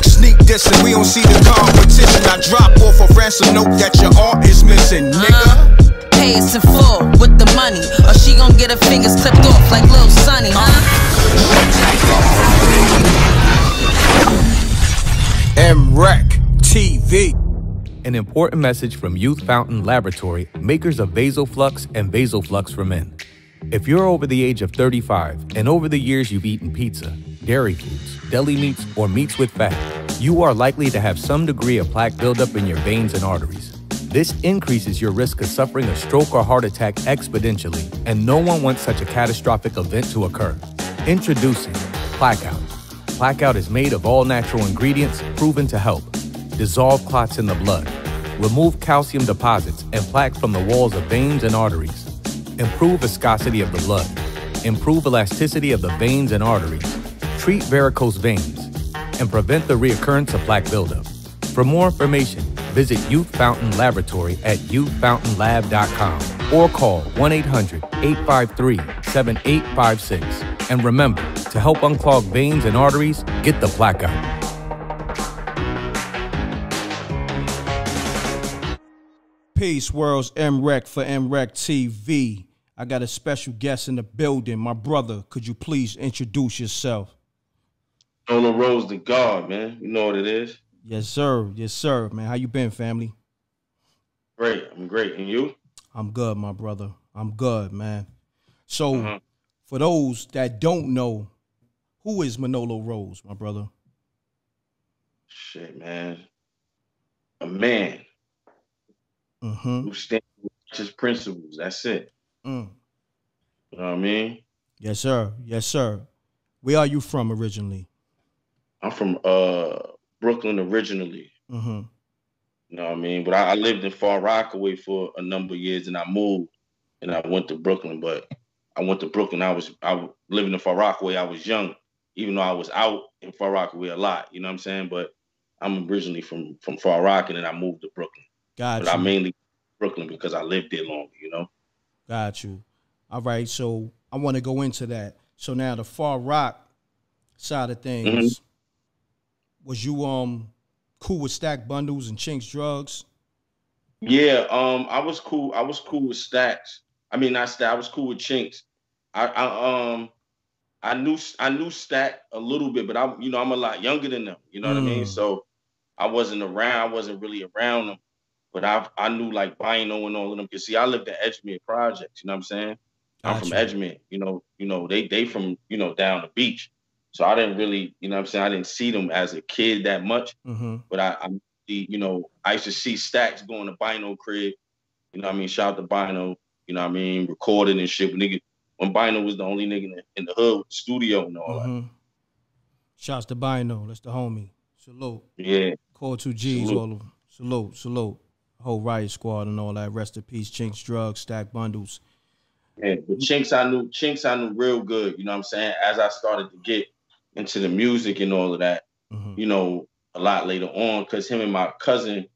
Sneak dissing, we don't see the competition. I drop off a ransom note that your art is missing, nigga. Pay us in full with the money, or she gon' get her fingers clipped off like Lil Sonny, MRecktv. An important message from Youth Fountain Laboratory, makers of VasoFlux and VasoFlux for Men. If you're over the age of 35 and over the years you've eaten pizza, dairy foods, deli meats, or meats with fat, you are likely to have some degree of plaque buildup in your veins and arteries. This increases your risk of suffering a stroke or heart attack exponentially, and no one wants such a catastrophic event to occur. Introducing Plaque Out. Plaque Out is made of all natural ingredients proven to help dissolve clots in the blood, remove calcium deposits and plaque from the walls of veins and arteries, improve viscosity of the blood, improve elasticity of the veins and arteries, treat varicose veins, and prevent the reoccurrence of plaque buildup. For more information, visit Youth Fountain Laboratory at youthfountainlab.com or call 1-800-853-7856. And remember, to help unclog veins and arteries, get the plaque out. Peace, world's M.Reck for MRecktv. I got a special guest in the building. My brother, could you please introduce yourself? On the roads to God, man. You know what it is? Yes, sir. Yes, sir, man. How you been, family? Great. I'm great. And you? I'm good, my brother. I'm good, man. So, for those that don't know, who is Manolo Rose, my brother? Shit, man. A man who stands with his principles. That's it. You know what I mean? Yes, sir. Yes, sir. Where are you from originally? I'm from Brooklyn originally. You know what I mean? But I lived in Far Rockaway for a number of years, and I moved, and I went to Brooklyn. But I went to Brooklyn. I was living in Far Rockaway. I was young, even though I was out in Far Rockaway a lot. You know what I'm saying? But I'm originally from Far Rock, and then I moved to Brooklyn. Got but you. I mainly Brooklyn because I lived there longer. You know? Got you. All right. So I want to go into that. So now the Far Rock side of things. Was you cool with stack bundles and Chinks drugs? Yeah, I was cool. I was cool with stacks. I mean, not stack. I was cool with Chinks. I knew stack a little bit, but I'm a lot younger than them. You know what I mean? So I wasn't really around them. But I knew like Bino and all of them. Cause see, I lived in Edgemere Projects. You know what I'm saying? I'm from Edgemere. You know, they from down the beach. So I didn't really, you know what I'm saying? I didn't see them as a kid that much. But I used to see stacks going to Bino crib. You know what I mean? Shout out to Bino. You know what I mean? Recording and shit. When Bino was the only nigga in the hood with the studio and all that. Shouts to Bino. That's the homie. Salute. Yeah. Call 2 G's, all of them. Salute, salute. Whole Riot Squad and all that. Rest in peace. Chinks drugs, stack bundles. Yeah, but Chinks I knew real good. You know what I'm saying? As I started to get into the music and all of that, you know, a lot later on, because him and my cousin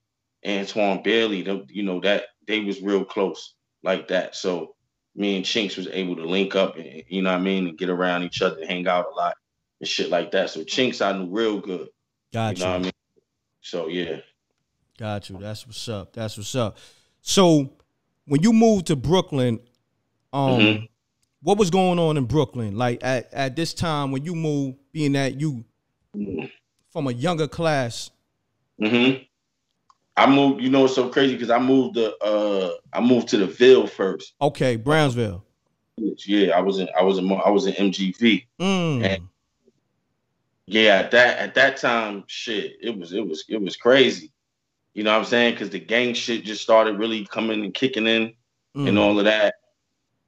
Antoine Bailey, that they was real close like that. So me and Chinks was able to link up and, you know what I mean, and get around each other, hang out a lot and shit like that. So Chinks I knew real good. Got you. Know what I mean? So yeah. Got you. That's what's up. That's what's up. So when you moved to Brooklyn, what was going on in Brooklyn? Like at this time when you moved, being that you from a younger class. I moved, you know, it's so crazy because I moved to the Ville first. Okay, Brownsville. Yeah, I was in MGV. And yeah, at that time, shit, it was crazy. You know what I'm saying? Because the gang shit just started really coming and kicking in and all of that.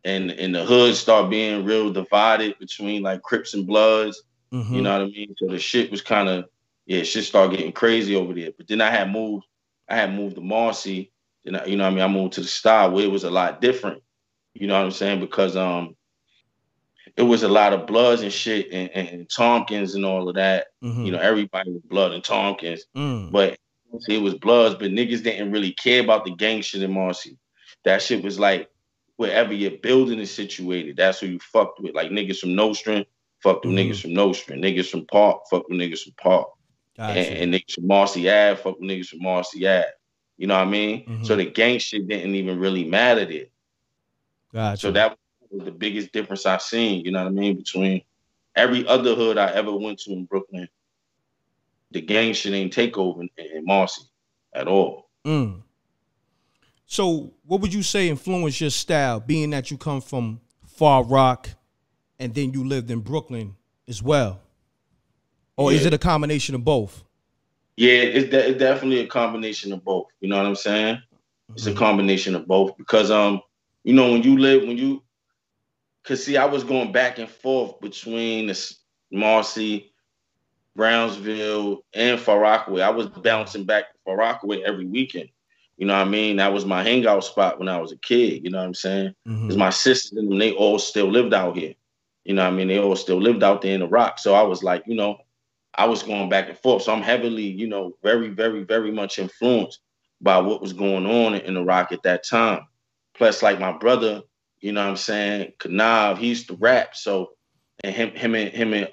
And the hood started being real divided between like Crips and Bloods. You know what I mean? So the shit was kind of, shit started getting crazy over there. But then I had moved to Marcy. And you know what I mean? I moved to the Star where it was a lot different. You know what I'm saying? Because it was a lot of Bloods and shit and Tompkins and all of that. You know, everybody was Blood and Tompkins. But it was Bloods, but niggas didn't really care about the gang shit in Marcy. That shit was like wherever your building is situated, that's who you fucked with. Like niggas from Nostrand, fucked with niggas from Nostrand. Niggas from Park, fucked with niggas from Park. And niggas from Marcy Ave, fucked with niggas from Marcy Ave. You know what I mean? So the gang shit didn't even really matter there. Gotcha. So that was the biggest difference I seen, you know what I mean, between every other hood I ever went to in Brooklyn. The gang shit ain't take over in Marcy at all. So what would you say influenced your style, being that you come from Far Rock and then you lived in Brooklyn as well? Or is it a combination of both? Yeah, it's definitely a combination of both. You know what I'm saying? It's a combination of both because, you know, cause see, I was going back and forth between the Marcy, Brownsville, and Far Rockaway. I was bouncing back to Far Rockaway every weekend. You know what I mean? That was my hangout spot when I was a kid. You know what I'm saying? Because my sisters and them, they all still lived out here. You know what I mean? They all still lived out there in the Rock. So I was like, you know, I was going back and forth. So I'm heavily, you know, very, very, very much influenced by what was going on in the Rock at that time. Plus, like my brother, you know what I'm saying, Kanav, he used to rap. So, and him and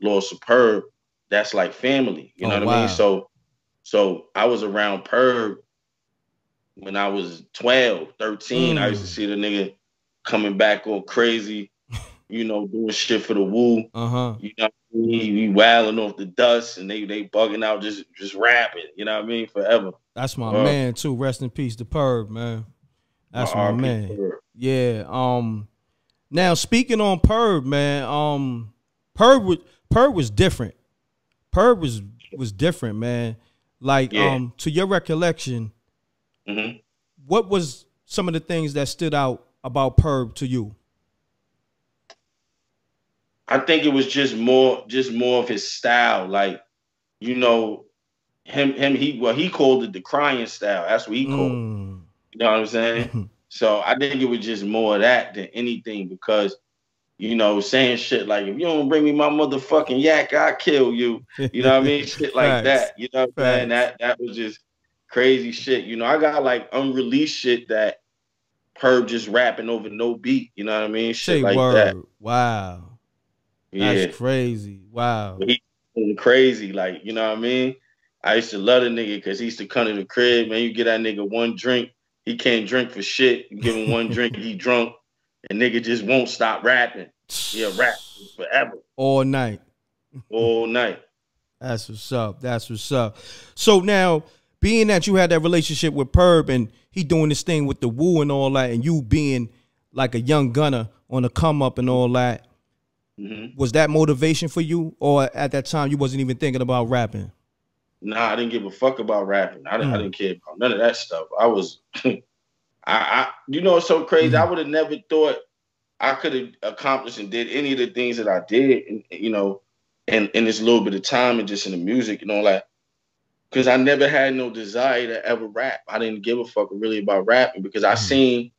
Lord Superb, that's like family. You know what I mean? So I was around Perb when I was 12, 13. I used to see the nigga coming back all crazy, you know, doing shit for the Woo. You know what I mean? He wilding off the dust and they bugging out, just rapping, you know what I mean? Forever. That's my man too. Rest in peace to Perb, man. That's my man. Perb. Yeah. Now speaking on Perb, man, Perb was different. Perb was different, man. Like, to your recollection, what was some of the things that stood out about Perb to you? I think it was just more of his style. Like, you know, he called it the crying style. That's what he called it. You know what I'm saying? So I think it was just more of that than anything because, you know, saying shit like, if you don't bring me my motherfucking yak, I'll kill you. You know what I mean? Shit like that. You know what I'm saying? That was just crazy shit. You know, I got like unreleased shit that Perb just rapping over no beat. You know what I mean? Shit like that. Wow. That's crazy. Wow. But he's crazy. Like, you know what I mean? I used to love the nigga because he used to come to the crib, man. You get that nigga one drink, he can't drink for shit. You give him one drink, he drunk, and nigga just won't stop rapping. He'll rap forever. All night. All night. That's what's up. That's what's up. So now, being that you had that relationship with Perb and he doing this thing with the Woo and all that, and you being like a young gunner on the come up and all that, was that motivation for you? Or at that time, you wasn't even thinking about rapping? Nah, I didn't give a fuck about rapping. I didn't care about none of that stuff. I was, you know, it's so crazy. I would have never thought I could have accomplished and did any of the things that I did, and, you know, in this little bit of time and just in the music and all that. Because I never had no desire to ever rap. I didn't give a fuck really about rapping because I seen,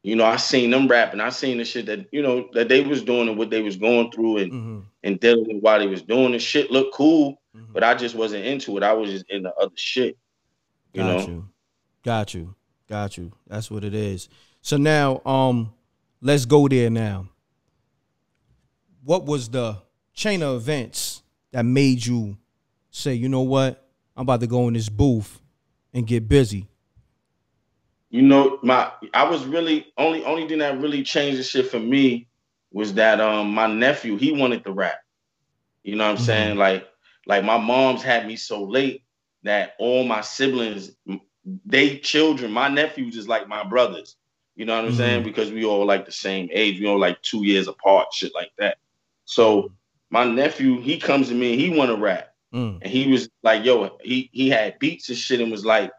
you know, I seen them rapping. I seen the shit that, you know, that they was doing and what they was going through and dealing with while they was doing the shit looked cool, but I just wasn't into it. I was just in the other shit. You know? Got you. That's what it is. So now, let's go there now. What was the chain of events that made you say, you know what? I'm about to go in this booth and get busy. You know, I was really only thing that really changed the shit for me was that my nephew, he wanted to rap. You know what I'm saying? Like my mom's had me so late that all my siblings, they children, my nephews is like my brothers. You know what I'm saying? Because we all like the same age. We all like 2 years apart, shit like that. So my nephew, he comes to me and he want to rap. And he was like, yo, he had beats and shit and was like,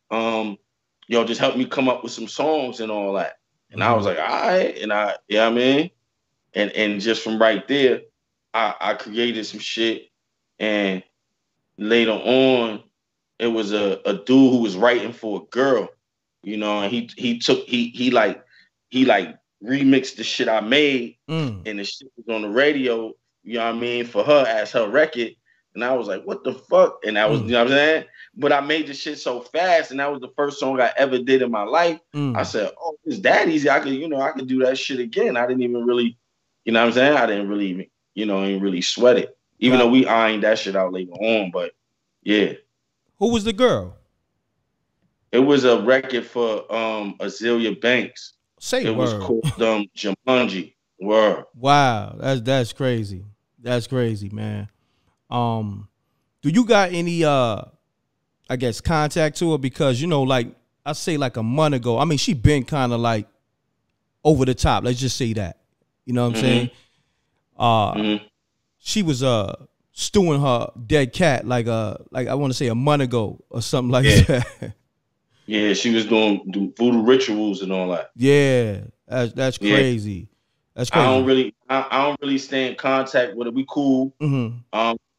yo, just help me come up with some songs and all that. And I was like, all right. And you know what I mean? And just from right there, I created some shit. And later on, it was a dude who was writing for a girl, you know, and he remixed the shit I made and the shit was on the radio, you know what I mean, for her as her record. And I was like, what the fuck? And that was, you know what I'm saying? But I made the shit so fast, and that was the first song I ever did in my life. I said, oh, it's that easy. I could do that shit again. I didn't even really, you know what I'm saying? I didn't really even, ain't really sweat it. Even though we ironed that shit out later on, but yeah. Who was the girl? It was a record for Azealia Banks. It was called Jumanji. Word. Wow, that's crazy. That's crazy, man. Do you got any I guess contact to her? Because like I say like a month ago, I mean she been kind of like over the top. Let's just say that. You know what I'm saying? She was stewing her dead cat like I want to say a month ago or something like that. Yeah, she was doing voodoo rituals and all that. Yeah, that's crazy. Yeah. That's crazy. I don't really stay in contact with her. We cool.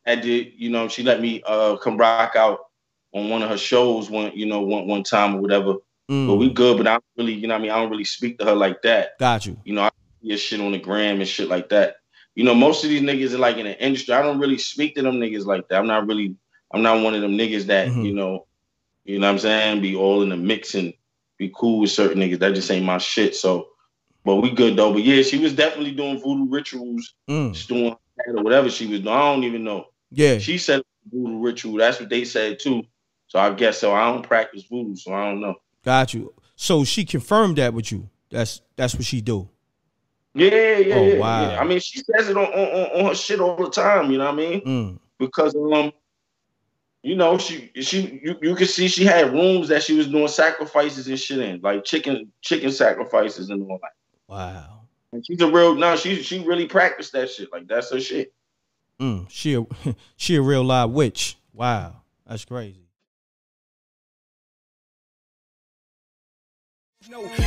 I did, she let me come rock out on one of her shows one time or whatever. But we good, but I don't really, I don't really speak to her like that. Got you. I see shit on the gram and shit like that. Most of these niggas are like in the industry. I don't really speak to them niggas like that. I'm not one of them niggas that, you know what I'm saying, be all in the mix and be cool with certain niggas. That just ain't my shit. So, but we good though. But yeah, she was definitely doing voodoo rituals, just doing that or whatever she was doing. I don't even know. Yeah. She said voodoo ritual. That's what they said too. So I guess so. I don't practice voodoo, so I don't know. Got you. So she confirmed that with you. That's what she do. Yeah. Wow. Yeah. I mean, she says it on her shit all the time. You know what I mean? Because you can see she had rooms that she was doing sacrifices and shit in, like chicken sacrifices and all that. Wow. And she's a real she really practiced that shit. Like that's her shit. She a real live witch. Wow. That's crazy.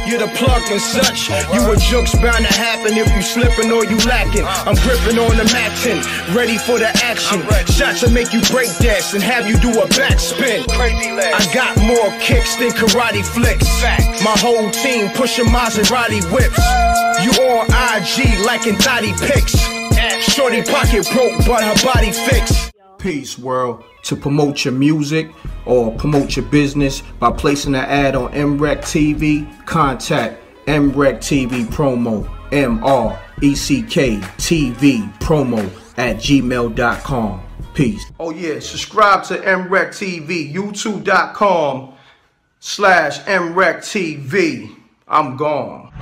You're the plug and such. You a joke's bound to happen if you slipping or you lacking. I'm gripping on the Matin, ready for the action. Shots will make you break dance and have you do a backspin. I got more kicks than karate flicks. My whole team pushing Maserati whips. You on IG liking thotty pics. Shorty pocket broke, but her body fixed. Peace, world. To promote your music or promote your business by placing an ad on MRecktv, contact MRecktVpromo, MRecktVpromo @gmail.com. Peace. Oh yeah, subscribe to MRecktv, youtube.com/MRecktv. I'm gone.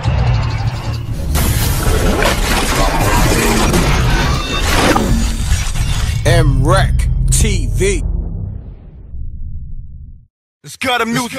M.Reck TV. It's got a music.